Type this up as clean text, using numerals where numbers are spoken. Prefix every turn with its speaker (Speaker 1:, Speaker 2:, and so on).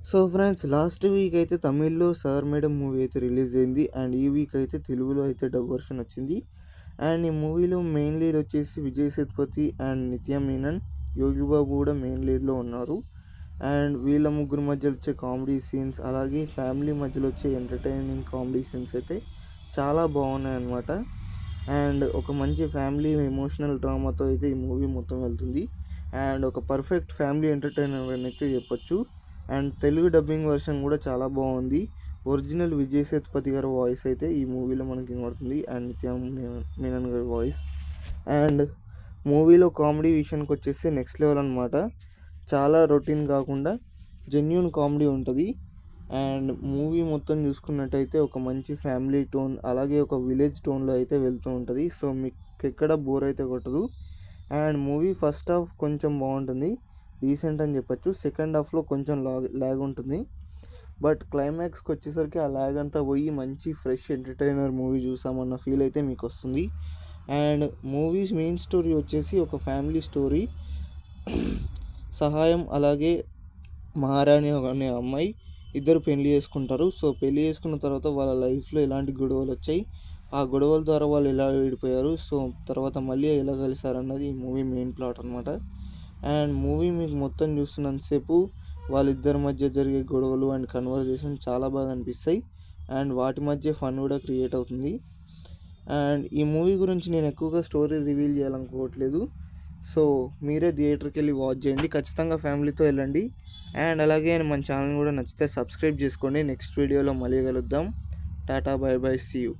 Speaker 1: So friends, last week అయితే తమిళ్లో 'sir madam' movie అయితే రిలీజ్ అయింది. అండ్ ఈ వీక్ అయితే తెలుగులో అయితే డబ్ వర్షన్ వచ్చింది. అండ్ ఈ మూవీలో మెయిన్ లీడ్ వచ్చేసి విజయ్ సేతుపతి అండ్ నిత్య మీనన్, యోగి బాబు కూడా మెయిన్ లీడ్లో ఉన్నారు. అండ్ వీళ్ళ ముగ్గురు మధ్యలో వచ్చే కామెడీ సీన్స్, అలాగే ఫ్యామిలీ మధ్యలో వచ్చే ఎంటర్టైనింగ్ కామెడీ సీన్స్ అయితే చాలా బాగున్నాయి అన్నమాట. అండ్ ఒక మంచి ఫ్యామిలీ ఎమోషనల్ డ్రామాతో అయితే ఈ మూవీ మొత్తం వెళ్తుంది. అండ్ ఒక పర్ఫెక్ట్ ఫ్యామిలీ ఎంటర్టైనర్ అని అయితే చెప్పొచ్చు. అండ్ తెలుగు డబ్బింగ్ వర్షన్ కూడా చాలా బాగుంది. ఒరిజినల్ విజయ్ సేతుపతి గారి వాయిస్ అయితే ఈ మూవీలో మనకి వినబడుతుంది. అండ్ నిత్య మీనన్ గారి వాయిస్. అండ్ మూవీలో కామెడీ విషయానికి వచ్చేసి నెక్స్ట్ లెవెల్ అనమాట. చాలా రొటీన్ కాకుండా జెన్యూన్ కామెడీ ఉంటుంది. అండ్ మూవీ మొత్తం చూసుకున్నట్టయితే ఒక మంచి ఫ్యామిలీ టోన్, అలాగే ఒక విలేజ్ టోన్లో అయితే వెళ్తూ ఉంటుంది. సో మీకు ఎక్కడ బోర్ అయితే కొట్టదు. అండ్ మూవీ ఫస్ట్ హాఫ్ కొంచెం బాగుంటుంది, డీసెంట్ అని చెప్పొచ్చు. సెకండ్ హాఫ్లో కొంచెం ల్యాగ్ ఉంటుంది. బట్ క్లైమాక్స్కి వచ్చేసరికి ఆ ల్యాగ్ అంతా పోయి మంచి ఫ్రెష్ ఎంటర్టైనర్ మూవీ చూసామన్న ఫీల్ అయితే మీకు వస్తుంది. అండ్ మూవీస్ మెయిన్ స్టోరీ వచ్చేసి ఒక ఫ్యామిలీ స్టోరీ. సహాయం అలాగే మహారాణి అనే అమ్మాయి ఇద్దరు పెళ్లి చేసుకుంటారు. సో పెళ్లి చేసుకున్న తర్వాత వాళ్ళ లైఫ్లో ఎలాంటి గొడవలు వచ్చాయి, ఆ గొడవల ద్వారా వాళ్ళు ఎలా విడిపోయారు, సో తర్వాత మళ్ళీ ఎలా కలిసారన్నది ఈ మూవీ మెయిన్ ప్లాట్ అనమాట. అండ్ మూవీ మీకు మొత్తం చూస్తున్నంతసేపు వాళ్ళిద్దరి మధ్య జరిగే గొడవలు అండ్ కన్వర్జేషన్ చాలా బాగా అనిపిస్తాయి. అండ్ వాటి మధ్య ఫన్ కూడా క్రియేట్ అవుతుంది. అండ్ ఈ మూవీ గురించి నేను ఎక్కువగా స్టోరీ రివీల్ చేయాలనుకోవట్లేదు. సో మీరే థియేటర్కి వెళ్ళి వాచ్ చేయండి, ఖచ్చితంగా ఫ్యామిలీతో వెళ్ళండి. అండ్ అలాగే మన ఛానల్ కూడా నచ్చితే సబ్స్క్రైబ్ చేసుకోండి. నెక్స్ట్ వీడియోలో మళ్ళీ కలుద్దాం. టాటా, బై బై, సీ యూ.